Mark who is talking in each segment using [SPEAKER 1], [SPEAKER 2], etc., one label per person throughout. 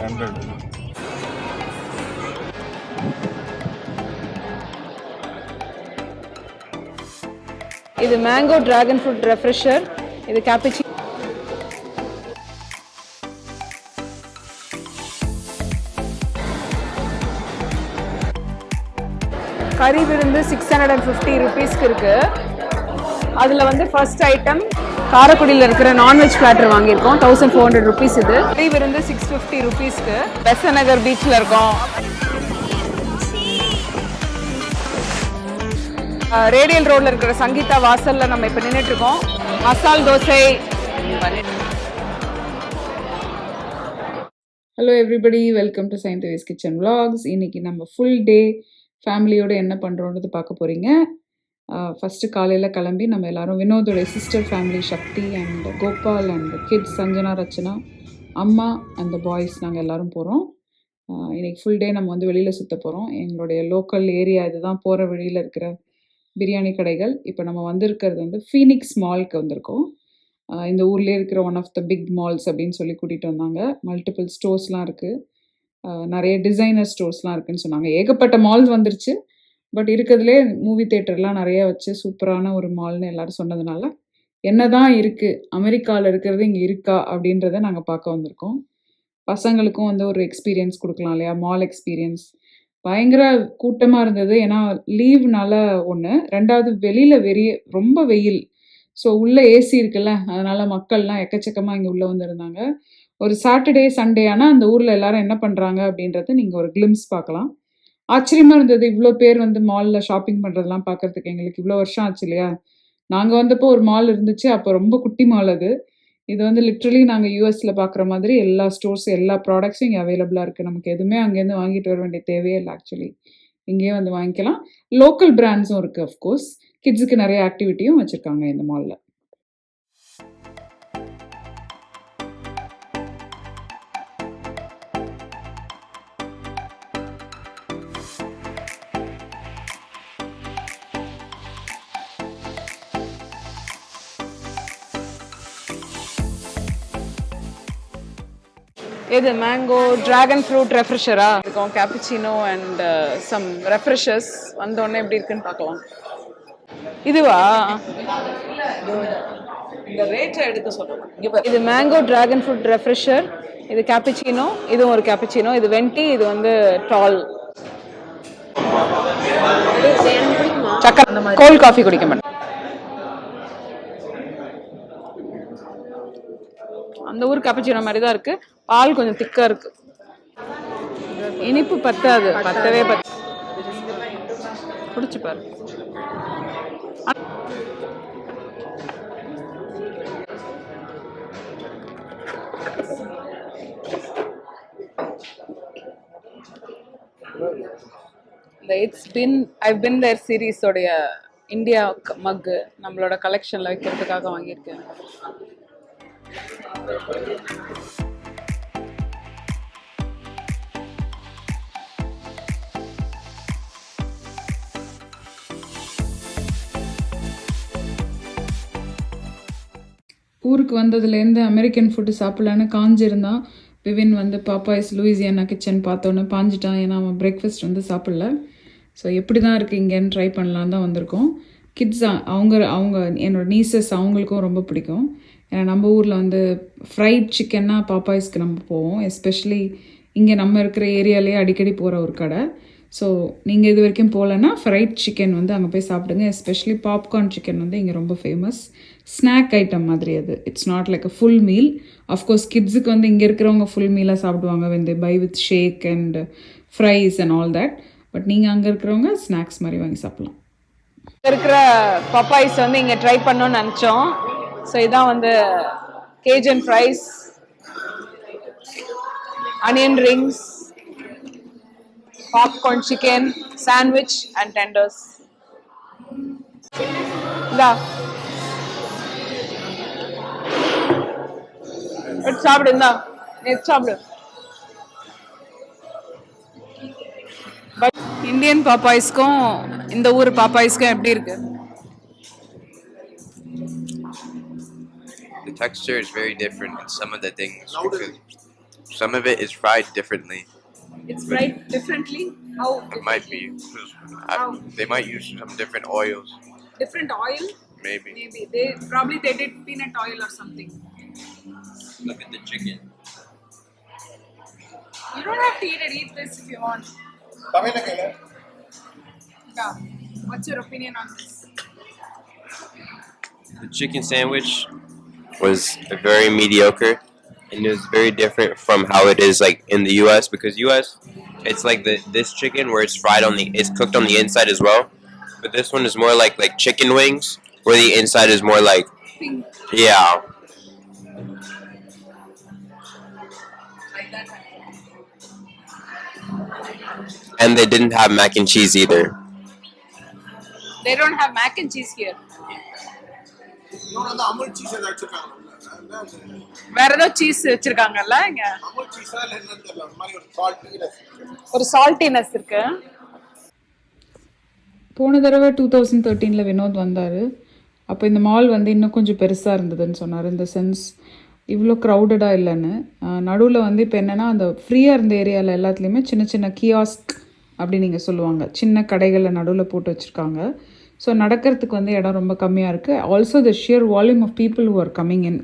[SPEAKER 1] 100.
[SPEAKER 2] இது mango dragon fruit refresher, இது cappuccino. கறி விருந்து 650 ருபீஸ்க்கு இருக்கு. அதில் வந்து ஃபர்ஸ்ட் ஐட்டம் காரைக்குடியில் இருக்கிற நான்வெஜ் பிளாட்டர் வாங்கியிருக்கோம். 1400 ருபீஸ். இது கறி விருந்து 650 ருபீஸ்க்கு. பெசநகர் பீச்சில் இருக்கோம். ரேடியல் ரோட்ல இருக்கிற சங்கீதா வாசல்ல நம்ம இப்போ நின்றுட்டு இருக்கோம். மசால் dosa.
[SPEAKER 3] Hello everybody, welcome to scientific kitchen vlogs. இன்னைக்கு நம்ம ஃபுல் டே ஃபேமிலியோடு என்ன பண்ணுறோன்றது பார்க்க போகிறீங்க. ஃபஸ்ட்டு காலையில் கிளம்பி நம்ம எல்லோரும் வினோதோடைய sister family Sakthi and Gopal and kids Sanjana Rachana அம்மா அந்த பாய்ஸ் நாங்கள் எல்லோரும் போகிறோம். இன்றைக்கி ஃபுல் டே நம்ம வந்து வெளியில் சுற்ற போகிறோம். எங்களுடைய லோக்கல் ஏரியா இதுதான், போகிற வழியில் இருக்கிற பிரியாணி கடைகள். இப்போ நம்ம வந்திருக்கிறது வந்து ஃபீனிக்ஸ் மால்க்கு வந்திருக்கோம். இந்த ஊர்லேயே இருக்கிற one of the big malls அப்படின்னு சொல்லி கூட்டிகிட்டு வந்தாங்க. மல்டிபிள் ஸ்டோர்ஸ்லாம் இருக்குது, நிறைய டிசைனர் ஸ்டோர்ஸ்லாம் இருக்குதுன்னு சொன்னாங்க. ஏகப்பட்ட மால்ஸ் வந்துருச்சு, பட் இருக்கிறதுலே மூவி தேட்டர்லாம் நிறைய வச்சு சூப்பரான ஒரு மால்னு எல்லோரும் சொன்னதுனால என்ன தான் இருக்குது, அமெரிக்காவில் இருக்கிறது இங்கே இருக்கா அப்படின்றத நாங்கள் பார்க்க வந்திருக்கோம். பசங்களுக்கும் வந்து ஒரு எக்ஸ்பீரியன்ஸ் கொடுக்கலாம் இல்லையா, மால் எக்ஸ்பீரியன்ஸ். பயங்கர கூட்டமாக இருந்தது, ஏன்னா லீவ்னால ஒன்று, ரெண்டாவது வெளியில் ரொம்ப வெயில். ஸோ உள்ளே ஏசி இருக்குல்ல, அதனால் மக்கள்லாம் எக்கச்சக்கமாக இங்கே உள்ளே வந்துருந்தாங்க. ஒரு சாட்டர்டே சண்டே ஆனால் அந்த ஊரில் எல்லாரும் என்ன பண்ணுறாங்க அப்படின்றத நீங்கள் ஒரு கிளிம்ஸ் பார்க்கலாம். ஆச்சரியமாக இருந்தது, இவ்வளோ பேர் வந்து மாலில் ஷாப்பிங் பண்ணுறதெல்லாம் பார்க்குறதுக்கு. எங்களுக்கு இவ்வளோ வருஷம் ஆச்சு இல்லையா, நாங்கள் வந்தப்போ ஒரு மால் இருந்துச்சு, அப்போ ரொம்ப குட்டி மால் அது. இது வந்து லிட்ரலி நாங்கள் யூஎஸில் பார்க்குற மாதிரி எல்லா ஸ்டோர்ஸ் எல்லா ப்ராடக்ட்ஸும் இங்கே அவைலபிளாக இருக்குது. நமக்கு எதுவுமே அங்கேருந்து வாங்கிட்டு வர வேண்டிய தேவையே இல்லை. ஆக்சுவலி இங்கேயே வந்து வாங்கிக்கலாம். லோக்கல் பிராண்ட்ஸும் இருக்குது. அஃப்கோர்ஸ் கிட்ஸுக்கு நிறைய ஆக்டிவிட்டியும் வச்சுருக்காங்க இந்த மாலில்.
[SPEAKER 2] இது மேங்கோ டிராகன் ஃப்ரூட் ரெஃப்ரெஷரா இருக்கும். கேப்புச்சினோ அண்ட் சம் ரெஃப்ரெஷர்ஸ் வந்தோடனே எப்படி இருக்குன்னு பார்க்கலாம். இதுவா,
[SPEAKER 4] இந்த ரேட்டை எடுக்க சொல்லலாம்.
[SPEAKER 2] இது மேங்கோ டிராகன் ஃப்ரூட் ரெஃப்ரெஷர், இது கேப்புச்சினோ, இதுவும் ஒரு கேப்புச்சினோ. இது வெண்டி, இது வந்து டால். சக்கரை கோல்ட் காஃபி குடிக்க மாட்டேன். அந்த ஊர் கேப்புச்சினோ மாதிரி தான் இருக்கு. பால் கொஞ்சம் திக்கா இருக்கு. இனிப்பு பத்தாது, பத்தவே குடிச்சு பாரு. இந்த I've been there சீரீஸ் உடைய இந்தியா மக் நம்மளோட கலெக்ஷன்ல வைக்கிறதுக்காக வாங்கியிருக்கேன்.
[SPEAKER 3] ஊருக்கு வந்ததுலேருந்து அமெரிக்கன் ஃபுட்டு சாப்பிட்லான்னு காஞ்சிருந்தான். விவின் வந்து பாப்பாய்ஸ் லூயிசியானா கிச்சன் பார்த்தோன்னே பாஞ்சிட்டான், ஏன்னா அவன் பிரேக்ஃபாஸ்ட் வந்து சாப்பிடல. ஸோ எப்படி தான் இருக்குது இங்கேன்னு ட்ரை பண்ணலான்னு தான் வந்திருக்கோம். கிட்ஸ் அவங்க என்னோட நீசஸ் அவங்களுக்கும் ரொம்ப பிடிக்கும். ஏன்னா நம்ம ஊரில் வந்து ஃப்ரைட் சிக்கன்னா பாப்பாய்ஸ்க்கு நம்ம போவோம். எஸ்பெஷலி இங்கே நம்ம இருக்கிற ஏரியாலேயே அடிக்கடி போகிற ஒரு கடை. ஸோ நீங்கள் இது வரைக்கும் போகலன்னா ஃப்ரைட் சிக்கன் வந்து அங்கே போய் சாப்பிடுங்க. எஸ்பெஷலி பாப்கார்ன் சிக்கன் வந்து இங்கே ரொம்ப ஃபேமஸ். ஸ்நாக் ஐட்டம் மாதிரி அது. It's not like a full meal. Of course கிட்ஸுக்கு வந்து இங்கே இருக்கிறவங்க ஃபுல் மீலாக சாப்பிடுவாங்க, when they buy with shake and fries and all that. But நீங்கள் அங்கே இருக்கிறவங்க ஸ்நாக்ஸ் மாதிரி வாங்கி சாப்பிட்லாம்.
[SPEAKER 2] இருக்கிற பப்பாய்ஸ் வந்து இங்கே ட்ரை பண்ணணும்னு நினச்சோம். ஸோ இதான் வந்து cajun fries, onion rings, popcorn chicken, sandwich and tenders. இந்தா சாப்பிடு, இந்தா நெட் சாப்பிடு. பட் இந்தியன் பாப்பாய்ஸ்க்கும் இந்த ஊர் பாப்பாய்ஸ்க்கும் எப்படி இருக்கு?
[SPEAKER 5] The texture is very different, and some of the things we feel
[SPEAKER 1] some of it is fried differently.
[SPEAKER 2] It's fried differently. How?
[SPEAKER 1] It might be 'cause they might use some different oils,
[SPEAKER 2] Different oil.
[SPEAKER 1] maybe.
[SPEAKER 2] Maybe they did peanut oil or something.
[SPEAKER 1] Look at the chicken.
[SPEAKER 2] You don't have to eat it. Eat this if you want. Yeah. What's your opinion on this?
[SPEAKER 5] The chicken sandwich was very mediocre, and it was very different from how it is like in the U.S. because U.S. it's like this chicken where it's fried it's cooked on the inside as well, but this one is more like chicken wings where the inside is more like
[SPEAKER 2] Pink.
[SPEAKER 5] yeah.
[SPEAKER 2] Like that.
[SPEAKER 5] And they didn't have mac and cheese either.
[SPEAKER 2] They don't have mac and cheese here.
[SPEAKER 6] இன்னொன்று வந்து Amul cheese ஏதாவது வச்சுருக்காங்கல்ல
[SPEAKER 2] வேற ஏதோ cheese வச்சிருக்காங்கல்ல இங்க.
[SPEAKER 6] Amul seesaw இல்லை என்னன்னு தெரியல அந்த மாதிரி ஒரு சால்ட்டினஸ்
[SPEAKER 2] ஒரு சால்ட்டினஸ் இருக்கு.
[SPEAKER 3] போன தடவை 2013 வினோத் வந்தார். அப்போ இந்த மால் வந்து இன்னும் கொஞ்சம் பெருசாக இருந்ததுன்னு சொன்னார். இந்த சென்ஸ் இவ்வளோ க்ரௌடடாக இல்லைன்னு. நடுவில் வந்து இப்போ என்னென்னா அந்த ஃப்ரீயாக இருந்த ஏரியாவில் எல்லாத்துலேயுமே சின்ன சின்ன கியாஸ்க் அப்படி நீங்கள் சொல்லுவாங்க, சின்ன கடைகளில் நடுவில் போட்டு வச்சுருக்காங்க. ஸோ நடக்கிறதுக்கு வந்து இடம் ரொம்ப கம்மியாக இருக்குது. Also the sheer volume of people who are coming in.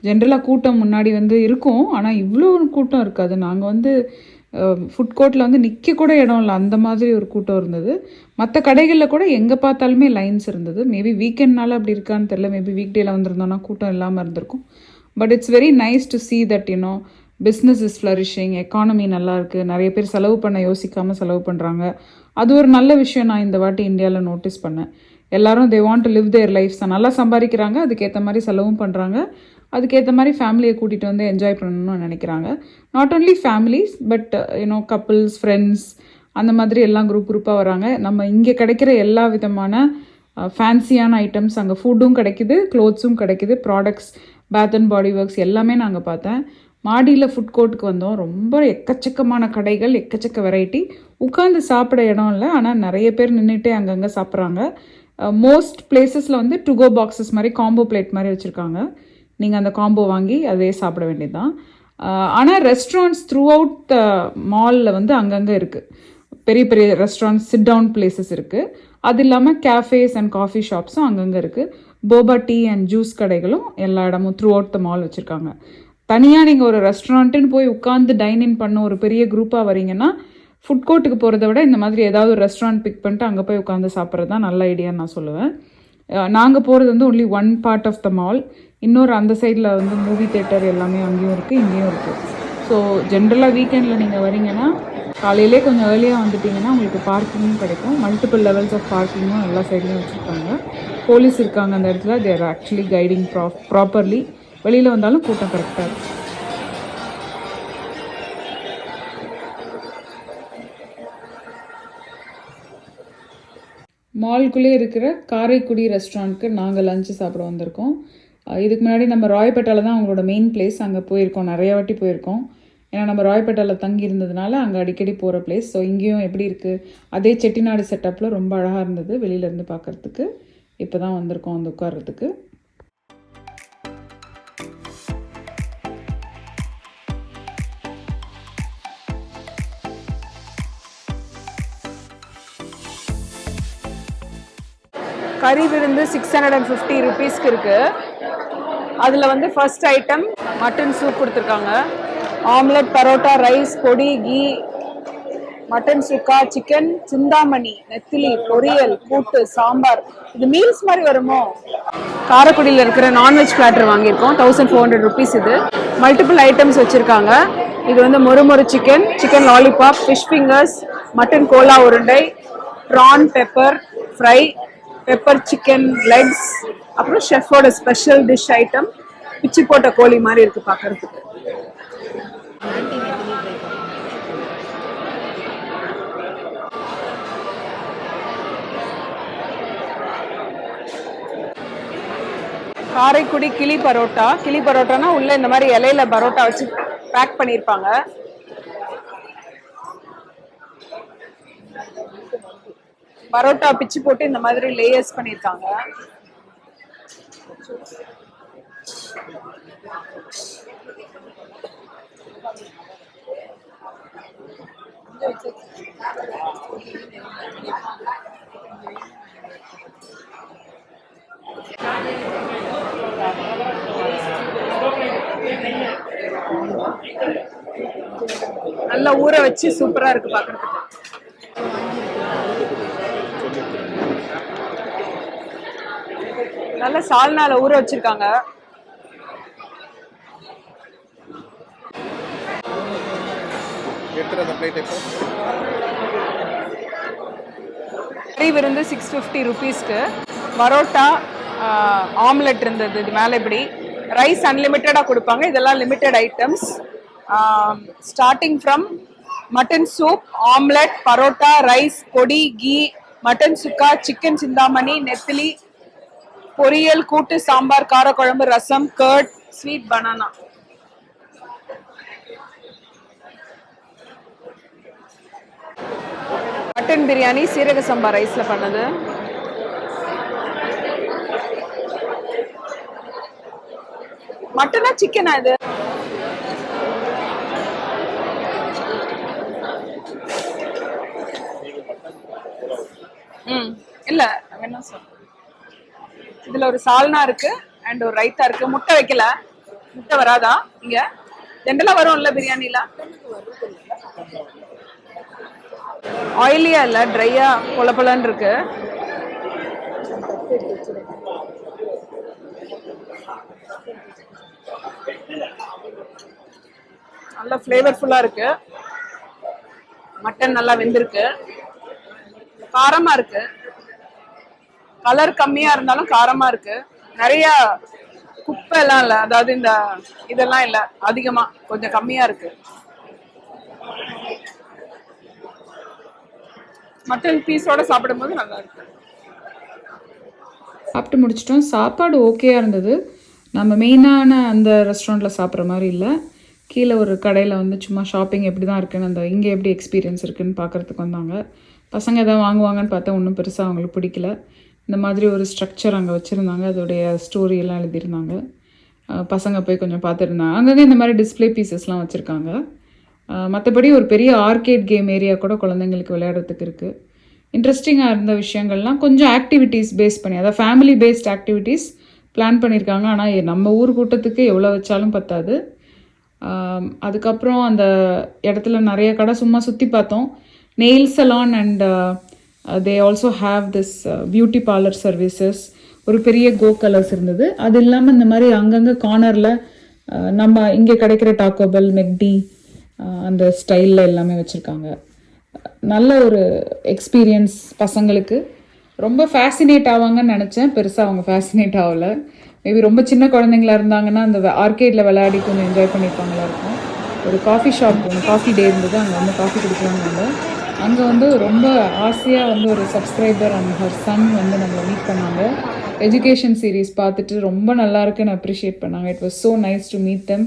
[SPEAKER 3] ஜென்ரலாக கூட்டம் முன்னாடி வந்து இருக்கும், ஆனால் இவ்வளோ கூட்டம் இருக்காது. நாங்கள் வந்து ஃபுட் கோர்ட்டில் வந்து நிற்க கூட இடம் இல்லை, அந்த மாதிரி ஒரு கூட்டம் இருந்தது. மற்ற கடைகளில் கூட எங்கே பார்த்தாலுமே லைன்ஸ் இருந்தது. மேபி வீக்கெண்ட்னால அப்படி இருக்கான்னு தெரில, மேபி வீக் டேயில் வந்திருந்தோன்னா கூட்டம் இல்லாமல் இருந்திருக்கும். But it's very nice to see that business is flourishing, economy நல்லா இருக்குது, நிறைய பேர் செலவு பண்ண யோசிக்காமல் செலவு பண்ணுறாங்க. அது ஒரு நல்ல விஷயம் நான் இந்த வாட்டி இந்தியாவில் நோட்டீஸ் பண்ணேன். எல்லாரும் they want to live their lives, நல்லா சம்பாதிக்கிறாங்க, அதுக்கேற்ற மாதிரி செலவும் பண்ணுறாங்க, அதுக்கேற்ற மாதிரி ஃபேமிலியை கூட்டிகிட்டு வந்து என்ஜாய் பண்ணணும்னு நினைக்கிறாங்க. Not only families but couples, friends, அந்த மாதிரி எல்லாம் குரூப்பாக வராங்க. நம்ம இங்கே கிடைக்கிற எல்லா விதமான ஃபேன்சியான ஐட்டம்ஸ் அங்கே ஃபுட்டும் கிடைக்குது, க்ளோத்ஸும் கிடைக்குது, ப்ராடக்ட்ஸ், பேத் அண்ட் பாடி ஒர்க்ஸ் எல்லாமே நாங்கள் பார்த்தேன். மாடியில் ஃபுட் கோர்ட்டுக்கு வந்தோம். ரொம்ப எக்கச்சக்கமான கடைகள், எக்கச்சக்க வெரைட்டி. உட்காந்து சாப்பிட இடம் இல்லை, ஆனால் நிறைய பேர் நின்றுட்டே அங்கங்கே சாப்பிட்றாங்க. மோஸ்ட் பிளேசஸில் வந்து டு கோ பாக்ஸஸ் மாதிரி காம்போ பிளேட் மாதிரி வச்சுருக்காங்க. நீங்கள் அந்த காம்போ வாங்கி அதே சாப்பிட வேண்டியது தான். ஆனால் ரெஸ்டாரண்ட்ஸ் த்ரூ அவுட் த மாலில் வந்து அங்கங்கே இருக்குது. பெரிய பெரிய ரெஸ்டாரண்ட்ஸ், சிட் டவுன் பிளேசஸ் இருக்குது. அது இல்லாமல் கேஃபேஸ் அண்ட் காஃபி ஷாப்ஸும் அங்கங்கே இருக்குது. போபா டீ அண்ட் ஜூஸ் கடைகளும் எல்லா இடமும் த்ரூ அவுட் த மால் வச்சுருக்காங்க. தனியாக நீங்கள் ஒரு ரெஸ்டாரண்ட்டுன்னு போய் உட்காந்து டைனின் பண்ண ஒரு பெரிய குரூப்பாக வரீங்கன்னா ஃபுட் கோர்ட்டுக்கு போகிறத விட இந்த மாதிரி ஏதாவது ஒரு ரெஸ்டாரண்ட் பிக் பண்ணிட்டு அங்கே போய் உட்காந்து சாப்பிட்றது தான் நல்ல ஐடியான்னு நான் சொல்லுவேன். நாங்கள் போகிறது வந்து only one part of the mall. இன்னொரு அந்த சைடில் வந்து மூவி தேட்டர் எல்லாமே அங்கேயும் இருக்குது, இங்கேயும் இருக்குது. ஸோ ஜென்ரலாக வீக்கெண்டில் நீங்கள் வரீங்கன்னா காலையிலே கொஞ்சம் ஏர்லியாக வந்துட்டிங்கன்னா உங்களுக்கு பார்க்கிங்கும் கிடைக்கும். மல்டிபிள் லெவல்ஸ் ஆஃப் பார்க்கிங்கும் எல்லா சைட்லேயும் வச்சுருக்காங்க. போலீஸ் இருக்காங்க அந்த இடத்துல. தேர் ஆக்சுவலி கைடிங் ப்ராப்பர்லி. வெளியில் வந்தாலும் கூட்டம் கரெக்டாக இருக்கும். மால்குள்ளே இருக்கிற காரைக்குடி ரெஸ்டாரண்ட்க்கு நாங்கள் லஞ்சு சாப்பிட வந்திருக்கோம். இதுக்கு முன்னாடி நம்ம ராயப்பேட்டாவில் தான் அவங்களோட மெயின் பிளேஸ், அங்கே போயிருக்கோம், நிறைய வாட்டி போயிருக்கோம். ஏன்னா நம்ம ராயப்பேட்டாவில் தங்கி இருந்ததுனால அங்கே அடிக்கடி போகிற பிளேஸ். ஸோ இங்கேயும் எப்படி இருக்குது, அதே செட்டிநாடு செட்டப்பில் ரொம்ப அழகாக இருந்தது வெளியிலேருந்து பார்க்குறதுக்கு. இப்போ தான் வந்திருக்கோம் வந்து உட்கார்றதுக்கு.
[SPEAKER 2] கறி விருந்து 650 ருபீஸ்க்கு இருக்குது. அதில் வந்து ஃபர்ஸ்ட் ஐட்டம் மட்டன் சூப் கொடுத்துருக்காங்க. ஆம்லெட், பரோட்டா, ரைஸ், பொடி, கீ, மட்டன் சுக்கா, சிக்கன், சிந்தாமணி, நெத்திலி, பொரியல், கூட்டு, சாம்பார். இது மீல்ஸ் மாதிரி வருமோ? காரைக்குடியில் இருக்கிற நான்வெஜ் பிளாட்டர் வாங்கியிருக்கோம். 1400 ருபீஸ். இது மல்டிபிள் ஐட்டம்ஸ் வச்சுருக்காங்க. இது வந்து மொறு chicken, chicken lollipop, fish fingers, mutton கோலா உருண்டை, prawn pepper fry, pepper chicken legs, அப்புறம் ஷெஃபோட ஸ்பெஷல் டிஷ் ஐட்டம் பிச்சி போட்ட கோழி மாதிரி இருக்கு பார்க்கறதுக்கு. காரைக்குடி கிளி பரோட்டா. கிளி பரோட்டானா உள்ள இந்த மாதிரி இலையில பரோட்டா வச்சு பேக் பண்ணியிருப்பாங்க. பரோட்டா பிச்சு போட்டு இந்த மாதிரி லேயர்ஸ் பண்ணியிருக்காங்க. நல்லா ஊற வச்சு சூப்பரா இருக்கு பாக்குறதுக்கு. நல்ல சால்னால ஊற வச்சிருக்காங்க. கறி விருந்து 650 ருபீஸ்க்கு. பரோட்டா ஆம்லெட் இருந்தது இது மேலே. இப்படி ரைஸ் அன்லிமிட்டடாக கொடுப்பாங்க. இதெல்லாம் limited items. Starting from mutton soup, omelette, parotta, rice, பொடி, கீ, மட்டன் சுக்கா, சிக்கன் சிந்தாமணி, நெத்திலி, பொரியல், கூட்டு, சாம்பார், காரக்குழம்பு, rasam, curd, sweet banana. Mutton biryani சீரக சம்பா ரைஸ்ல பண்ணது. மட்டனா சிக்கனா இது? இல்ல என்ன சொல்ற, இதுல ஒரு சால்னா இருக்கு அண்ட் ஒரு ரைத்தா இருக்கு. முட்டை வைக்கல. முட்டை வராதா இங்க? ஜென்ரலா வரும்ல பிரியாணில. ஆயிலியா இல்ல, ட்ரையா பொலப்பலன்னு இருக்கு. நல்லா ஃப்ளேவர்ஃபுல்லா இருக்கு. மட்டன் நல்லா வெந்திருக்கு. காரமா இருக்கு. கலர் கம்மியா இருந்தாலும் காரமா இருக்கு. நிறைய குப்பை எல்லாம் இல்ல, அதாவது இந்த இதெல்லாம் இல்ல, அதிகமா கொஞ்சம் கம்மியா இருக்கு. மட்டன் பீஸோட சாப்பிடும்போது நல்லா இருக்கு.
[SPEAKER 3] சாப்பிட்டு முடிச்சிட்டோம். சாப்பாடு ஓகேயா இருந்தது. நம்ம மெயினான அந்த ரெஸ்டாரண்ட்டில் சாப்பிட்ற மாதிரி இல்லை. கீழே ஒரு கடையில் வந்து சும்மா ஷாப்பிங் எப்படி தான் இருக்குன்னு, அந்த இங்கே எப்படி எக்ஸ்பீரியன்ஸ் இருக்குதுன்னு பார்க்குறதுக்கு வந்தாங்க. பசங்க எதாவது வாங்குவாங்கன்னு பார்த்தா ஒன்றும் பெருசாக அவங்களுக்கு பிடிக்கல. இந்த மாதிரி ஒரு ஸ்ட்ரக்சர் அங்கே வச்சுருந்தாங்க. அதோடைய ஸ்டோரியெல்லாம் எழுதியிருந்தாங்க. பசங்க போய் கொஞ்சம் பார்த்துருந்தாங்க. அங்கங்கே இந்த மாதிரி டிஸ்பிளே பீசஸ்லாம் வச்சுருக்காங்க. மற்றபடி ஒரு பெரிய ஆர்கேட் கேம் ஏரியா கூட குழந்தைங்களுக்கு விளையாடுறதுக்கு இருக்குது. இன்ட்ரெஸ்டிங்காக இருந்த விஷயங்கள்லாம் கொஞ்சம் ஆக்டிவிட்டீஸ் பேஸ் பண்ணி, அதாவது ஃபேமிலி பேஸ்ட் ஆக்டிவிட்டீஸ் பிளான் பண்ணியிருக்காங்க. ஆனால் நம்ம ஊர் கூட்டத்துக்கு எவ்வளோ வச்சாலும் பத்தாது. அதுக்கப்புறம் அந்த இடத்துல நிறைய கடை சும்மா சுற்றி பார்த்தோம். Nail challan and they also have this beauty parlour services. ஒரு பெரிய கோ கலர்ஸ் இருந்தது. அது இல்லாமல் இந்த மாதிரி அங்கங்கே கார்னரில் நம்ம இங்கே கிடைக்கிற டாக்கோபெல், மெக்டி அந்த ஸ்டைலில் எல்லாமே வச்சுருக்காங்க. நல்ல ஒரு எக்ஸ்பீரியன்ஸ். பசங்களுக்கு ரொம்ப ஃபேசினேட் ஆவாங்கன்னு நினச்சேன். பெருசாக அவங்க ஃபேசினேட் ஆகலை. மேபி ரொம்ப சின்ன குழந்தைங்களா இருந்தாங்கன்னா அந்த ஆர்கேடில் விளையாடி கொஞ்சம் என்ஜாய் பண்ணியிருப்பாங்களா இருக்கும். ஒரு காஃபி ஷாப், ஒன்று காஃபி டே இருந்தது. அங்கே வந்து காஃபி குடிக்கலாங்க. அங்கே வந்து ரொம்ப ஆசையாக வந்து ஒரு சப்ஸ்கிரைபர் அண்ட் ஹர் சன் வந்து நம்மளை மீட் பண்ணாங்க. எஜுகேஷன் சீரீஸ் பார்த்துட்டு ரொம்ப நல்லா இருக்குன்னு அப்ரிஷியேட் பண்ணாங்க. It was so nice to meet them.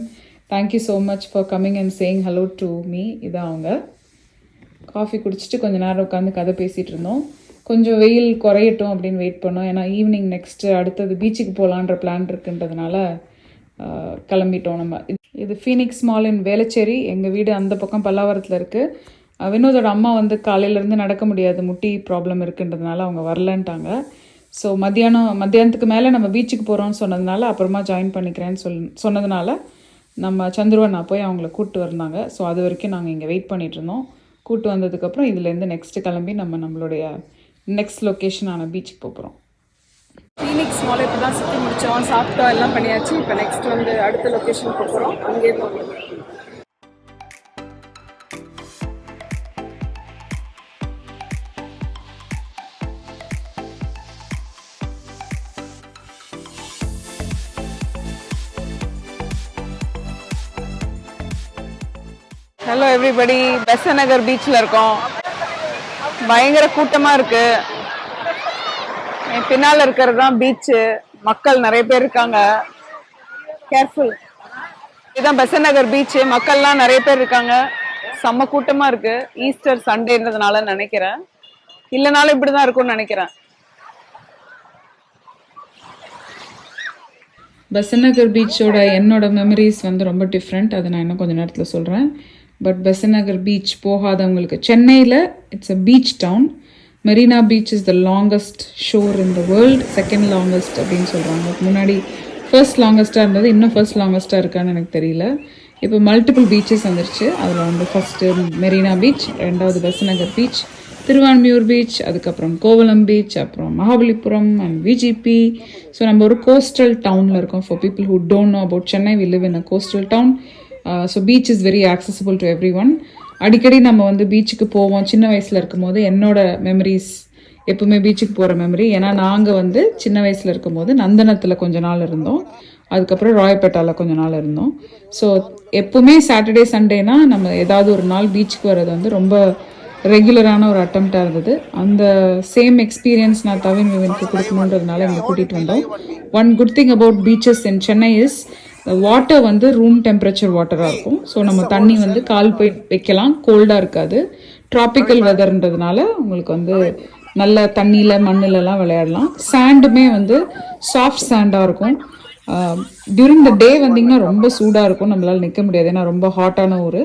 [SPEAKER 3] Thank you so much for coming and saying hello to me. இதான் அவங்க. காஃபி குடிச்சிட்டு கொஞ்சம் நேரம் உட்காந்து கதை பேசிகிட்டு இருந்தோம். கொஞ்சம் வெயில் குறையட்டும் அப்படின்னு வெயிட் பண்ணோம். ஏன்னா ஈவினிங் நெக்ஸ்ட்டு அடுத்தது பீச்சுக்கு போகலான்ற பிளான் இருக்குன்றதுனால கிளம்பிட்டோம் நம்ம. இது ஃபீனிக்ஸ் மால் இன் வேளச்சேரி. எங்கள் வீடு அந்த பக்கம் பல்லாவரத்தில் இருக்குது. வினோதோட அம்மா வந்து காலையிலேருந்து நடக்க முடியாது, முட்டி ப்ராப்ளம் இருக்குன்றதுனால அவங்க வரலன்ட்டாங்க. ஸோ மத்தியானத்துக்கு மேலே நம்ம பீச்சுக்கு போகிறோம்னு சொன்னதுனால அப்புறமா ஜாயின் பண்ணிக்கிறேன்னு சொன்னதுனால நம்ம சந்துருவன் நான் போய் அவங்கள கூப்பிட்டு வந்தாங்க. ஸோ அது வரைக்கும் நாங்கள் இங்கே வெயிட் பண்ணிகிட்டு இருந்தோம். கூப்பிட்டு வந்ததுக்கப்புறம் இதுலேருந்து நெக்ஸ்ட்டு கிளம்பி நம்மளுடைய நெக்ஸ்ட் லொக்கேஷனான பீச்சுக்கு போகிறோம்.
[SPEAKER 2] ஃபீனிக்ஸ் மால் இப்போ தான் சுற்றி முடித்தோம், சாப்பிட்டோம், எல்லாம் பண்ணியாச்சு. இப்போ நெக்ஸ்ட் வந்து அடுத்த லொக்கேஷன் போகிறோம். அங்கே போகிறோம். ஹலோ எவ்ரிபடி, பெசன்ட் நகர் பீச்சில் இருக்கோம். பயங்கர கூட்டமாக இருக்குது. என் பின்னால் இருக்கிறது தான் பீச்சு. மக்கள் நிறைய பேர் இருக்காங்க. கேர்ஃபுல். இதுதான் பெசன்ட் நகர் பீச்சு. மக்கள்லாம் நிறைய பேர் இருக்காங்க. செம்ம கூட்டமாக இருக்குது. ஈஸ்டர் சண்டேன்றதுனால நினைக்கிறேன். இல்லைனாலும் இப்படி தான் இருக்கும்னு நினைக்கிறேன்.
[SPEAKER 3] பெசன்ட் நகர் பீச்சோட என்னோட மெமரிஸ் வந்து ரொம்ப டிஃப்ரெண்ட். அதை நான் இன்னும் கொஞ்சம் நேரத்தில் சொல்கிறேன். பட் பெசன்ட் நகர் பீச் போகாதவங்களுக்கு, சென்னையில் it's a beach down. Marina beach is the longest sure in the world. Second longest அப்படின்னு சொல்கிறாங்க. முன்னாடி ஃபர்ஸ்ட் லாங்கஸ்ட்டாக இருந்தது. இன்னும் ஃபர்ஸ்ட் லாங்கஸ்ட்டாக இருக்கான்னு எனக்கு தெரியல. இப்போ மல்டிபிள் பீச்சஸ் வந்துருச்சு. அதில் வந்து ஃபஸ்ட்டு மெரினா பீச், ரெண்டாவது பெசநகர் பீச், திருவான்மியூர் பீச், அதுக்கப்புறம் கோவளம் பீச், அப்புறம் மகாபலிபுரம் அண்ட் விஜிபி. ஸோ நம்ம ஒரு கோஸ்டல் டவுனில் இருக்கோம். For people who don't know about Chennai, we live in a coastal town. So beach is very accessible to everyone. அடிக்கடி நம்ம வந்து பீச்சுக்கு போவோம். சின்ன வயசில் இருக்கும்போது என்னோட மெமரிஸ் எப்பவுமே பீச்சுக்கு போகிற மெமரி. ஏன்னா நாங்கள் வந்து சின்ன வயசில் இருக்கும்போது நந்தனத்தில் கொஞ்ச நாள் இருந்தோம், அதுக்கப்புறம் ராயப்பேட்டாவில் கொஞ்ச நாள் இருந்தோம். ஸோ எப்பவுமே சாட்டர்டே சண்டேனா நம்ம ஏதாவது ஒரு நாள் பீச்சுக்கு வர்றது வந்து ரொம்ப ரெகுலரான ஒரு அட்டம்ப்டாக இருந்தது. அந்த சேம் எக்ஸ்பீரியன்ஸ் நான் தவின் விவனுக்கு கொடுக்கணுன்றதுனால இங்கே கூட்டிகிட்டு வந்தோம். One good thing about beaches in Chennai is water வந்து ரூம் டெம்பரேச்சர் வாட்டராக இருக்கும். ஸோ நம்ம தண்ணி வந்து கால் போய் வைக்கலாம், கோல்டாக இருக்காது. ட்ராபிக்கல் வெதர்ன்றதுனால உங்களுக்கு வந்து நல்ல தண்ணியில் மண்ணிலலாம் விளையாடலாம். சாண்டுமே வந்து சாஃப்ட் சாண்டாக இருக்கும். டியூரிங் த டே வந்தீங்கன்னா ரொம்ப சூடாக இருக்கும், நம்மளால் நிற்க முடியாது, ஏன்னா ரொம்ப ஹாட்டான ஊர்.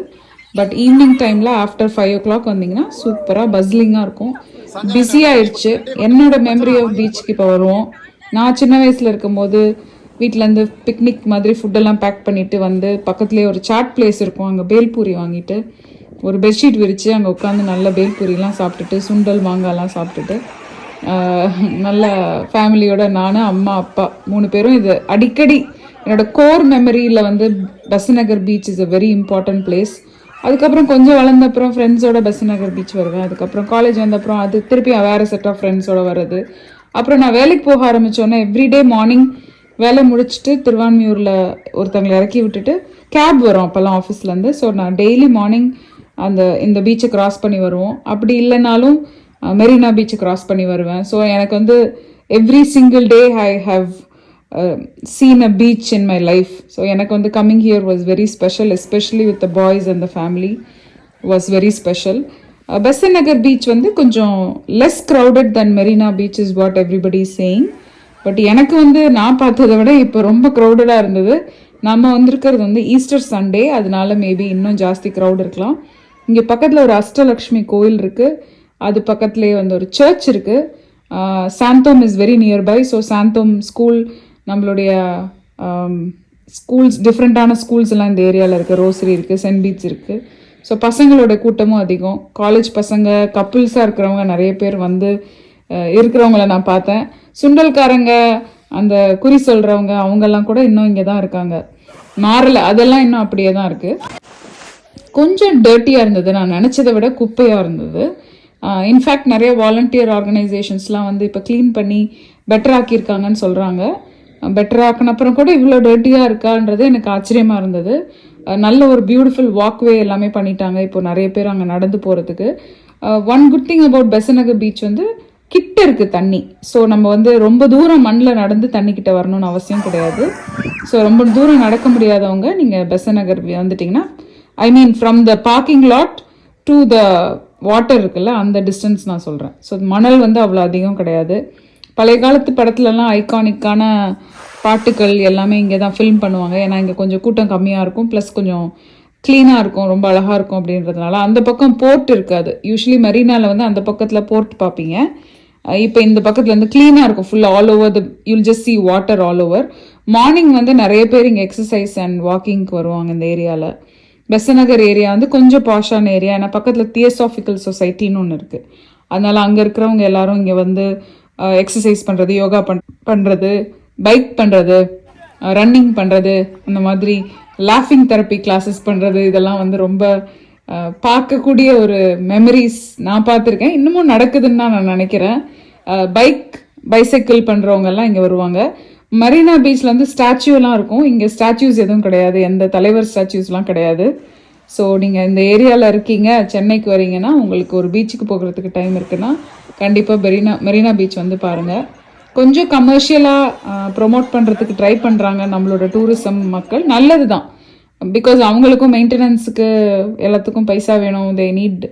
[SPEAKER 3] பட் ஈவினிங் டைமில் ஆஃப்டர் 5 o'clock வந்தீங்கன்னா சூப்பராக பஸ்லிங்காக இருக்கும். பிஸியாகிடுச்சு. என்னோட மெமரி ஆஃப் பீச்சுக்கு இப்போ வருவோம். நான் சின்ன வயசில் இருக்கும்போது வீட்டிலேருந்து பிக்னிக் மாதிரி ஃபுட்டெல்லாம் பேக் பண்ணிவிட்டு வந்து பக்கத்துலேயே ஒரு சாட் பிளேஸ் இருக்கும், அங்கே பேல்பூரி வாங்கிட்டு ஒரு பெட்ஷீட் விரித்து அங்கே உட்காந்து நல்ல பேல்பூரிலாம் சாப்பிட்டுட்டு சுண்டல் மாங்காய்லாம் சாப்பிட்டுட்டு நல்ல ஃபேமிலியோட நான் அம்மா அப்பா 3 பேரும் இது அடிக்கடி என்னோட கோர் மெமரியில் வந்து Besant Nagar beach is a very important place. அதுக்கப்புறம் கொஞ்சம் வளர்ந்தப்புறம் ஃப்ரெண்ட்ஸோட பெசநகர் பீச் வருவேன். அதுக்கப்புறம் காலேஜ் வந்தப்புறம் அது திருப்பி வேறு செட் ஆஃப் ஃப்ரெண்ட்ஸோட வர்றது. அப்புறம் நான் வேலைக்கு போக ஆரம்பித்தோன்னே எவ்ரிடே மார்னிங் வேலை முடிச்சுட்டு திருவான்மியூரில் ஒருத்தவங்களை இறக்கி விட்டுட்டு கேப் வரும் அப்போல்லாம் ஆஃபீஸ்லேருந்து. ஸோ நான் டெய்லி மார்னிங் இந்த பீச்சை கிராஸ் பண்ணி வருவோம். அப்படி இல்லைனாலும் மெரினா பீச்சை கிராஸ் பண்ணி வருவேன். ஸோ எனக்கு வந்து every single day I have seen a beach in my life. So எனக்கு வந்து coming here was very special, especially with the boys and the family was very special. Besant Nagar beach வந்து கொஞ்சம் less crowded than Marina Beach is what everybody is saying. But எனக்கு வந்து நான் பார்த்ததை விட இப்போ ரொம்ப க்ரௌடடாக இருந்தது. நம்ம வந்திருக்கிறது வந்து ஈஸ்டர் சண்டே, அதனால மேபி இன்னும் ஜாஸ்தி க்ரௌட் இருக்கலாம். இங்கே பக்கத்தில் ஒரு அஷ்டலக்ஷ்மி கோயில் இருக்குது, அது பக்கத்துலேயே வந்து ஒரு சர்ச் இருக்குது. Santhome is very nearby. So Santhome school, நம்மளுடைய ஸ்கூல்ஸ், டிஃப்ரெண்ட்டான ஸ்கூல்ஸ் எல்லாம் இந்த ஏரியாவில் இருக்குது. ரோசரி இருக்குது, சென்ட் பீட்ஸ் இருக்குது. ஸோ பசங்களோட கூட்டமும் அதிகம். காலேஜ் பசங்க, கப்புள்ஸாக இருக்கிறவங்க நிறைய பேர் வந்து இருக்கிறவங்கள நான் பார்த்தேன். சுண்டல்காரங்க, அந்த குறி சொல்கிறவங்க, அவங்கெல்லாம் கூட இன்னும் இங்கே தான் இருக்காங்க, மாறலை. அதெல்லாம் இன்னும் அப்படியே தான் இருக்குது. கொஞ்சம் டர்ட்டியாக இருந்தது, நான் நினச்சதை விட குப்பையாக இருந்தது. இன்ஃபேக்ட் நிறைய வாலண்டியர் ஆர்கனைசேஷன்ஸ்லாம் வந்து இப்போ க்ளீன் பண்ணி பெட்டர் ஆக்கியிருக்காங்கன்னு சொல்கிறாங்க. பெட்டர் ஆக்கின அப்புறம் கூட இவ்வளோ டர்ட்டியாக இருக்கான்றது எனக்கு ஆச்சரியமாக இருந்தது. நல்ல ஒரு பியூட்டிஃபுல் வாக்வே எல்லாமே பண்ணிட்டாங்க இப்போ நிறைய பேர் அங்கே நடந்து போகிறதுக்கு. One good thing about Besant Nagar beach வந்து கிட்ட இருக்குது தண்ணி. ஸோ நம்ம வந்து ரொம்ப தூரம் மண்ணில் நடந்து தண்ணி கிட்ட வரணும்னு அவசியம் கிடையாது. ஸோ ரொம்ப தூரம் நடக்க முடியாதவங்க நீங்கள் பெசநகர் வந்துட்டிங்கன்னா, I mean from the parking lot to the water இருக்குல்ல, அந்த டிஸ்டன்ஸ் நான் சொல்கிறேன். ஸோ மணல் வந்து அவ்வளோ அதிகம் கிடையாது. பழைய காலத்து படத்துலலாம் ஐகானிக்கான பாட்டுகள் எல்லாமே இங்கே தான் ஃபில்ம் பண்ணுவாங்க. ஏன்னா இங்கே கொஞ்சம் கூட்டம் கம்மியாக இருக்கும், ப்ளஸ் கொஞ்சம் க்ளீனாக இருக்கும், ரொம்ப அழகாக இருக்கும் அப்படின்றதுனால. அந்த பக்கம் போர்ட் இருக்காது. யூஸ்வலி மெரினாவில் வந்து அந்த பக்கத்தில் போர்ட் பார்ப்பீங்க. இப்போ இந்த பக்கத்தில் வந்து க்ளீனாக இருக்கும், ஃபுல்லாக all over the, you'll just C water all over. Morning வந்து நிறைய பேர் இங்கே எக்ஸசைஸ் அண்ட் வாக்கிங்க்கு வருவாங்க இந்த ஏரியாவில். பெசநகர் ஏரியா வந்து கொஞ்சம் பாஷான ஏரியா. ஏன்னா பக்கத்தில் தியோசாபிக்கல் சொசைட்டின்னு ஒன்று இருக்குது. அதனால் அங்கே இருக்கிறவங்க எல்லாரும் இங்கே வந்து எக்ஸசைஸ் பண்ணுறது, யோகா பண்ணுறது, பைக் பண்ணுறது, ரன்னிங் பண்ணுறது, அந்த மாதிரி லாஃபிங் தெரப்பி கிளாஸஸ் பண்ணுறது, இதெல்லாம் வந்து ரொம்ப பார்க்கக்கூடிய ஒரு மெமரிஸ் நான் பார்த்துருக்கேன். இன்னமும் நடக்குதுன்னு தான் நான் நினைக்கிறேன். பைசைக்கிள் பண்ணுறவங்கெல்லாம் இங்கே வருவாங்க. மரீனா பீச்சில் வந்து ஸ்டாச்சுலாம் இருக்கும். இங்கே ஸ்டாச்சுஸ் எதுவும் கிடையாது, எந்த தலைவர் ஸ்டாச்சுஸ்லாம் கிடையாது. ஸோ நீங்கள் இந்த ஏரியாவில் இருக்கீங்க, சென்னைக்கு வரீங்கன்னா, உங்களுக்கு ஒரு பீச்சுக்கு போகிறதுக்கு டைம் இருக்குன்னா கண்டிப்பாக மெரினா பீச் வந்து பாருங்கள். கொஞ்சம் கமர்ஷியலாக ப்ரொமோட் பண்ணுறதுக்கு ட்ரை பண்ணுறாங்க நம்மளோட டூரிசம் மக்கள். நல்லது தான், பிகாஸ் அவங்களுக்கும் மெயின்டெனன்ஸுக்கு எல்லாத்துக்கும் பைசா வேணும். They need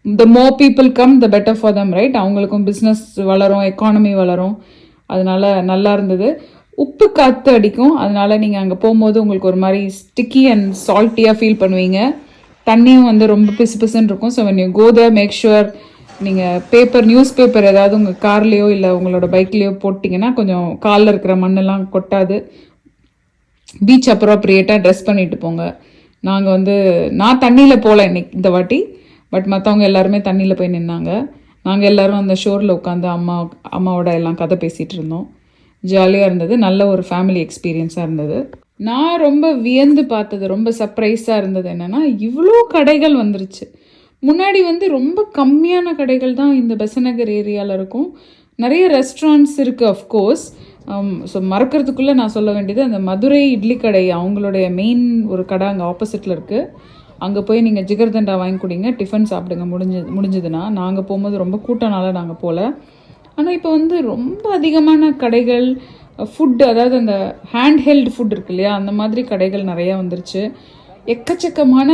[SPEAKER 3] the more people come the better for them, right? அவங்களுக்கும் பிஸ்னஸ் வளரும், எக்கானமி வளரும். அதனால நல்லா இருந்தது. உப்பு காற்று அடிக்கும், அதனால நீங்கள் அங்கே போகும்போது உங்களுக்கு ஒரு மாதிரி ஸ்டிக்கி அண்ட் சால்ட்டியாக ஃபீல் பண்ணுவீங்க. தண்ணியும் வந்து ரொம்ப பிசு பிசுன்னு இருக்கும். So when you go there, make sure நீங்கள் நியூஸ் பேப்பர் ஏதாவது உங்கள் கார்லேயோ இல்லை உங்களோட பைக்லேயோ போட்டிங்கன்னா கொஞ்சம் காலில் இருக்கிற மண்ணெல்லாம் கொட்டாது. பீச் அப்ரோப்ரியேட்டாக ட்ரெஸ் பண்ணிட்டு போங்க. நாங்கள் வந்து நான் தண்ணியில் போகல இன்னைக்கு இந்த வாட்டி, பட் மற்றவங்க எல்லாருமே தண்ணியில் போய் நின்னாங்க. நாங்கள் எல்லோரும் அந்த ஷோரில் உட்காந்து அம்மாவோட எல்லாம் கதை பேசிகிட்டு இருந்தோம். ஜாலியாக இருந்தது. நல்ல ஒரு ஃபேமிலி எக்ஸ்பீரியன்ஸாக இருந்தது. நான் ரொம்ப வியந்து பார்த்தது, ரொம்ப சர்ப்ரைஸாக இருந்தது என்னென்னா, இவ்வளோ கடைகள் வந்துருச்சு. முன்னாடி வந்து ரொம்ப கம்மியான கடைகள் தான் இந்த பெசநகர் ஏரியாவில் இருக்கும். நிறைய ரெஸ்டாரண்ட்ஸ் இருக்குது அஃப்கோர்ஸ். ஸோ மறக்கிறதுக்குள்ளே நான் சொல்ல வேண்டியது, அந்த மதுரை இட்லி கடை அவங்களுடைய மெயின் ஒரு கடை அங்கே ஆப்போசிட்டில் இருக்குது. அங்கே போய் நீங்கள் ஜிகர்தண்டா வாங்கி குடிங்க, டிஃபன் சாப்பிடுங்க முடிஞ்சதுன்னா. நாங்கள் போகும்போது ரொம்ப கூட்டனால நாங்கள் போகல. ஆனால் இப்போ வந்து ரொம்ப அதிகமான கடைகள், ஃபுட்டு, அதாவது அந்த ஹேண்ட்ஹெல்டு ஃபுட் இருக்கு இல்லையா, அந்த மாதிரி கடைகள் நிறையா வந்துருச்சு. எக்கச்சக்கமான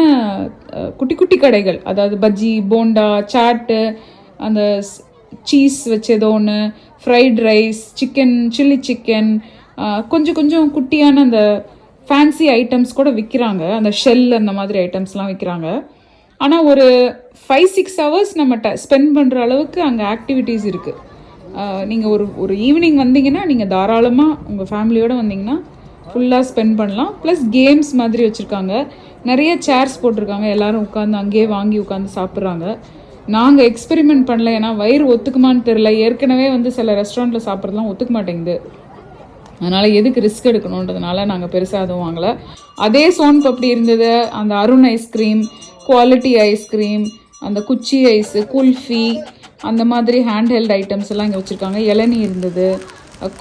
[SPEAKER 3] குட்டி குட்டி கடைகள், அதாவது பஜ்ஜி, போண்டா, சாட்டு, அந்த சீஸ் வச்சு ஏதோ ஒன்று, fried rice, chicken, chilli chicken, கொஞ்சம் கொஞ்சம் குட்டியான அந்த ஃபேன்சி ஐட்டம்ஸ் கூட விற்கிறாங்க. அந்த ஷெல் அந்த மாதிரி ஐட்டம்ஸ்லாம் விற்கிறாங்க. ஆனால் ஒரு 5-6 ஹவர்ஸ் நம்ம ஸ்பெண்ட் பண்ணுற அளவுக்கு அங்கே ஆக்டிவிட்டீஸ் இருக்குது. நீங்கள் ஒரு ஈவினிங் வந்தீங்கன்னா நீங்கள் தாராளமாக உங்கள் ஃபேமிலியோடு வந்தீங்கன்னா ஃபுல்லாக ஸ்பெண்ட் பண்ணலாம். ப்ளஸ் கேம்ஸ் மாதிரி வச்சுருக்காங்க, நிறைய சேர்ஸ் போட்டிருக்காங்க, எல்லோரும் உட்காந்து அங்கேயே வாங்கி உட்காந்து சாப்பிட்றாங்க. நாங்கள் எக்ஸ்பெரிமெண்ட் பண்ணல, ஏன்னா வயிறு ஒத்துக்குமான்னு தெரில. ஏற்கனவே வந்து சில ரெஸ்டாரண்ட்டில் சாப்பிட்றதுலாம் ஒத்துக்க மாட்டேங்குது. அதனால் எதுக்கு ரிஸ்க் எடுக்கணுன்றதுனால நாங்கள் பெருசாக அதுவும் வாங்கலை. அதே சோன் பப்படி இருந்தது, அந்த அருண் ஐஸ்கிரீம், குவாலிட்டி ஐஸ்கிரீம், அந்த குச்சி ஐஸு, குல்ஃபி, அந்த மாதிரி ஹேண்ட்ஹெல்ட் ஐட்டம்ஸ் எல்லாம் இங்கே வச்சுருக்காங்க. இளநீ இருந்தது,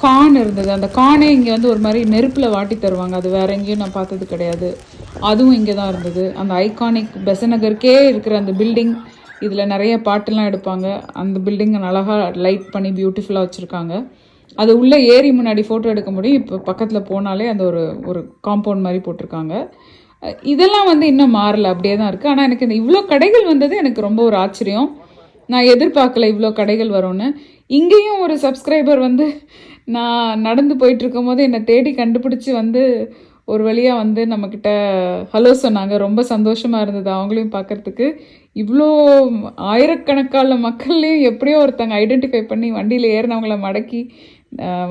[SPEAKER 3] கார்ன் இருந்தது. அந்த கார்னே இங்கே வந்து ஒரு மாதிரி நெருப்பில் வாட்டி தருவாங்க, அது வேறு எங்கேயும் நான் பார்த்தது கிடையாது. அதுவும் இங்கே தான் இருந்தது. அந்த ஐகானிக் பெசநகருக்கே இருக்கிற அந்த பில்டிங், இதில் நிறைய பாட்டெல்லாம் எடுப்பாங்க. அந்த பில்டிங்கை அழகாக லைட் பண்ணி பியூட்டிஃபுல்லாக வச்சுருக்காங்க. அது உள்ளே ஏறி முன்னாடி ஃபோட்டோ எடுக்க முடியும். இப்போ பக்கத்தில் போனாலே அந்த ஒரு காம்பவுண்ட் மாதிரி போட்டிருக்காங்க. இதெல்லாம் வந்து இன்னும் மாறல, அப்படியே தான் இருக்குது. ஆனால் எனக்கு இந்த இவ்வளோ கடைகள் வந்தது எனக்கு ரொம்ப ஒரு ஆச்சரியம். நான் எதிர்பார்க்கல இவ்வளோ கடைகள் வரும்னு. இங்கேயும் ஒரு சப்ஸ்கிரைபர் வந்து நான் நடந்து போயிட்டுருக்கும் போது என்னை தேடி கண்டுபிடிச்சி வந்து ஒரு வழியாக வந்து நம்மக்கிட்ட ஹலோ சொன்னாங்க. ரொம்ப சந்தோஷமாக இருந்தது அவங்களையும் பார்க்குறதுக்கு. இவ்வளோ ஆயிரக்கணக்கான மக்கள்லேயும் எப்படியோ ஒருத்தங்க ஐடென்டிஃபை பண்ணி வண்டியில் ஏறினவங்கள மடக்கி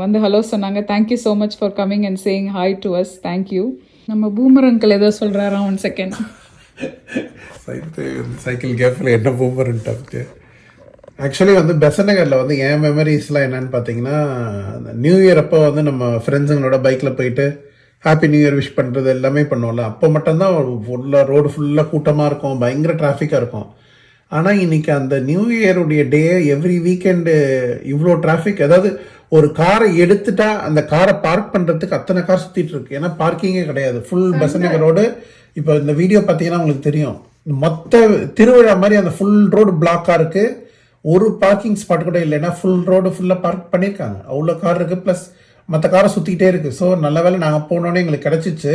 [SPEAKER 3] வந்து ஹலோ சொன்னாங்க. Thank you so much for coming and saying hi to us. Thank you. நம்ம பூமர் அங்கிள் ஏதோ சொல்கிறாராம். 1 செகண்ட்.
[SPEAKER 6] சைக்கிள் கேப்பில் என்ன பூமர்ன்ட்டு. ஆக்சுவலி வந்து பெசநகரில் வந்து என் மெமரிஸ்லாம் என்னன்னு பார்த்தீங்கன்னா, நியூ இயர் அப்போ வந்து நம்ம ஃப்ரெண்ட்ஸுங்களோட பைக்கில் போயிட்டு ஹாப்பி நியூ இயர் விஷ் பண்ணுறது எல்லாமே பண்ணுவோம்ல. அப்போ மட்டும்தான் ஃபுல்லாக ரோடு ஃபுல்லாக கூட்டமாக இருக்கும், பயங்கர டிராஃபிக்காக இருக்கும். ஆனால் இன்னைக்கு அந்த நியூ இயருடைய டே, எவ்ரி வீக்கெண்டு இவ்வளோ டிராஃபிக். அதாவது ஒரு காரை எடுத்துட்டா அந்த காரை பார்க் பண்ணுறதுக்கு அத்தனை கார் சுற்றிட்டு இருக்கு. ஏன்னா பார்க்கிங்கே கிடையாது. Full Besant Nagar road. இப்போ இந்த வீடியோ பார்த்தீங்கன்னா உங்களுக்கு தெரியும், மொத்த திருவிழா மாதிரி அந்த ஃபுல் ரோடு பிளாக்காக இருக்குது. ஒரு பார்க்கிங் ஸ்பாட் கூட இல்லைன்னா ஃபுல் ரோடு ஃபுல்லாக பார்க் பண்ணியிருக்காங்க. அவ்வளோ கார் இருக்குது, ப்ளஸ் மற்ற காரை சுற்றிக்கிட்டே இருக்குது. ஸோ நல்ல வேலை நாங்கள் போனோன்னே எங்களுக்கு கிடச்சிச்சு.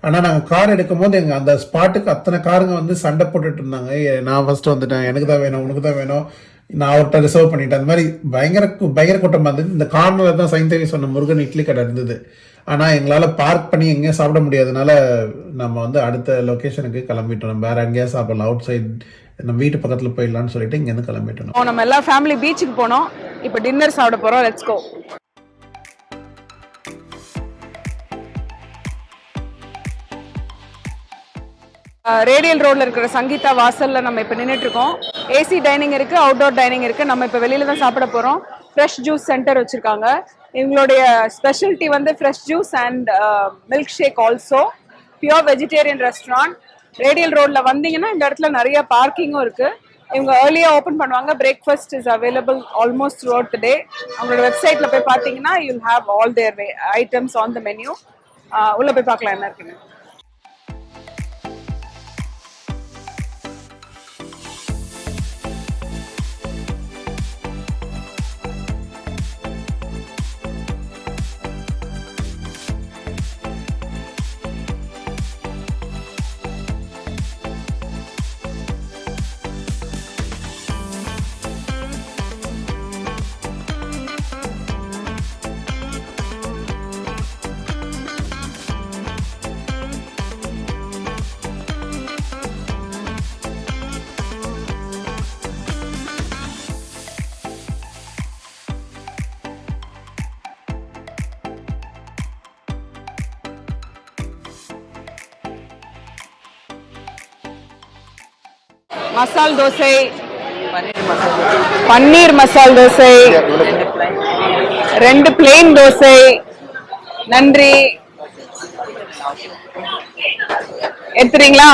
[SPEAKER 6] ஆனால் நாங்கள் கார் எடுக்கும் போது எங்கள் அந்த ஸ்பாட்டுக்கு அத்தனை காருங்க வந்து சண்டை போட்டுட்டு இருந்தாங்க. நான் ஃபஸ்ட்டு வந்துட்டேன், எனக்கு தான் வேணும், உனக்கு தான் வேணும், நான் அவர்கிட்ட ரிசர்வ் பண்ணிட்டேன். அந்த மாதிரி பயங்கர கூட்டமாக இருந்தது. இந்த கார்னரில் தான் சைந்தேவி சொன்ன முருகன் இட்லி கடை இருந்தது. ஆனால் எங்களால் பார்க் பண்ணி எங்கேயும் சாப்பிட முடியாதனால நம்ம வந்து அடுத்த லொக்கேஷனுக்கு கிளம்பிட்டோம். நம்ம வேறு எங்கேயா சாப்பிடலாம், அவுட் சைட் நம்ம வீட்டு பக்கத்தில் போயிடலான்னு சொல்லிட்டு இங்கேருந்து கிளம்பிட்டோம்.
[SPEAKER 2] நம்ம எல்லா ஃபேமிலி பீச்சுக்கு போனோம். இப்போ டின்னர் சாப்பிட போகிறோம். Let's go. ரேடியல் ரோட்ல இருக்கிற சங்கீதா வாசல்ல நம்ம இப்போ நின்றுட்டு இருக்கோம். ஏசி டைனிங் இருக்கு, அவுட்டோர் டைனிங் இருக்கு. நம்ம இப்போ வெளியில தான் சாப்பிட போறோம். ஃப்ரெஷ் ஜூஸ் சென்டர் வச்சிருக்காங்க. இவங்களுடைய ஸ்பெஷாலிட்டி வந்து fresh juice and milk shake. Also pure vegetarian restaurant. Radial ரோட்ல வந்தீங்கன்னா இந்த இடத்துல நிறைய பார்க்கிங்கும் இருக்கு. இவங்க ஏர்லியா ஓப்பன் பண்ணுவாங்க. Breakfast is available almost throughout the. அவங்களோட வெப்சைட்ல போய் பார்த்தீங்கன்னா you'll have all their items on the menu. உள்ள போய் பார்க்கலாம் என்ன இருக்குன்னு. மசால் தோசை, பன்னீர் மசால் தோசை, 2 பிளேன் தோசை. நன்றி. எடுத்துறீங்களா?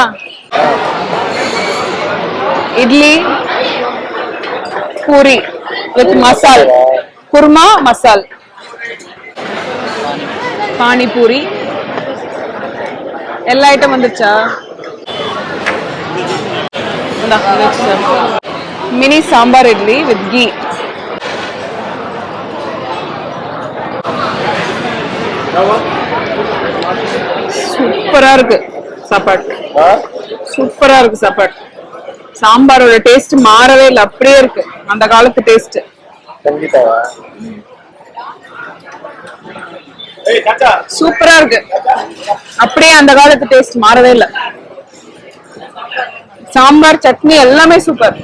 [SPEAKER 2] இட்லி, பூரி வித் மசால், குருமா மசால், பானிபூரி. எல்லா ஐட்டம் வந்துச்சா? Mini sambar idli with ghee. சூப்பரா இருக்கு சாப்பாடு. சூப்பரா இருக்கு சாப்பாடு. சாம்பாரோட டேஸ்ட் மாறவே இல்லை, அப்படியே இருக்கு அந்த காலத்து டேஸ்ட். சூப்பரா இருக்கு, அப்படியே அந்த காலத்து டேஸ்ட் மாறவே இல்லை. சாம்பார், சட்னி எல்லாமே சூப்பர்.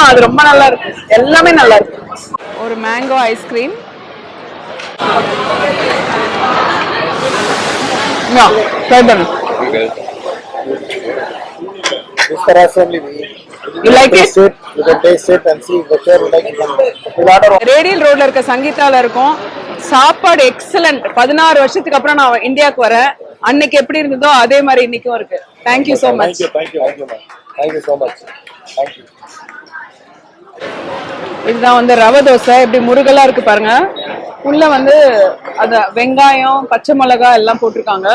[SPEAKER 2] அது ரொம்ப நல்லா இருக்கு, எல்லாமே நல்லா இருக்கு. ஒரு mango ice cream. Try them.
[SPEAKER 7] This तरह से only
[SPEAKER 2] You like it?
[SPEAKER 7] You can taste it and see whichever you like. You order.
[SPEAKER 2] Radial ரோட்ல இருக்க சங்கீதால இருக்கும். சாப்பாடு எக்ஸலண்ட். 16 வருஷத்துக்கு அப்புறம் நான் இந்தியாவுக்கு வரேன். அன்னைக்கு எப்படி இருந்ததோ அதே மாதிரி இன்னைக்கும் இருக்கு. Thank you so much.
[SPEAKER 7] Thank you, man. Thank you so much. Thank you.
[SPEAKER 2] இதுதான் வந்து ரவை தோசை. எப்படி முருகலா இருக்கு பாருங்க. உள்ள வந்து அத வெங்காயம், பச்சை மிளகாய் எல்லாம் போட்டிருக்காங்க.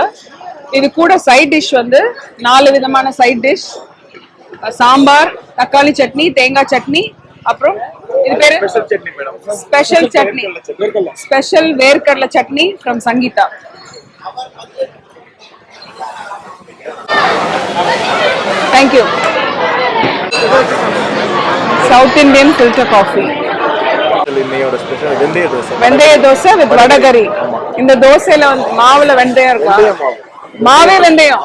[SPEAKER 2] இது கூட சைட் டிஷ் வந்து 4 விதமான சைட் டிஷ். சாம்பார், தக்காளி சட்னி, தேங்காய் சட்னி, அப்புறம் இது பேரு ஸ்பெஷல் சட்னி, ஸ்பெஷல் வேர்க்கடலை chutney from Sangeetha. Thank you. South Indian filter coffee. வெந்தய தோசை வித் வடகரி. இந்த தோசையில வந்து மாவுல வெந்தயம் இருக்கா? மாவே வெந்தயம்.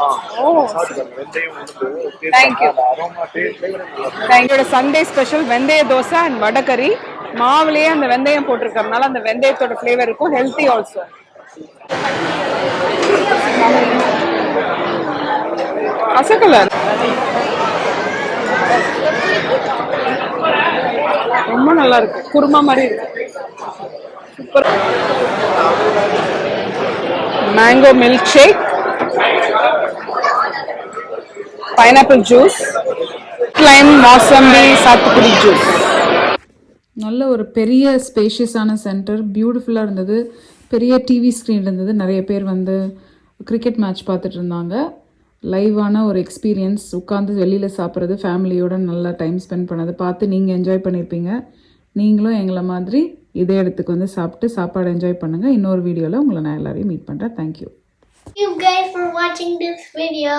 [SPEAKER 2] தேங்க்யூ. எங்களோட சண்டே ஸ்பெஷல் வெந்தய தோசை அண்ட் வடகரி. மாவுலயே அந்த வெந்தயம் போட்டிருக்கறதுனால அந்த வெந்தயத்தோட ஃபிளேவர் இருக்கும். Healthy also. அசக்கல ரொம்ப நல்லா இருக்கு. குருமா மாதிரி இருக்கு. Super. Mango milk shake, pineapple juice, lime, mosambi, சாத்துக்குடி ஜூஸ்.
[SPEAKER 3] நல்ல ஒரு பெரிய ஸ்பேஷியஸான சென்டர், பியூட்டிஃபுல்லாக இருந்தது. பெரிய டிவி ஸ்க்ரீன் இருந்தது. நிறைய பேர் வந்து கிரிக்கெட் மேட்ச் பார்த்துட்டு இருந்தாங்க. லைவான ஒரு எக்ஸ்பீரியன்ஸ். உட்காந்து வெளியில் சாப்பிட்றது, ஃபேமிலியோட நல்லா டைம் ஸ்பெண்ட் பண்ணது பார்த்து நீங்கள் என்ஜாய் பண்ணியிருப்பீங்க. நீங்களும் எங்களை மாதிரி இதே இடத்துக்கு வந்து சாப்பிட்டு சாப்பாடு என்ஜாய் பண்ணுங்கள். இன்னொரு வீடியோவில் உங்களை நான் எல்லாரையும் மீட் பண்ணுறேன். Thank you.
[SPEAKER 8] Thank you guys for watching this video.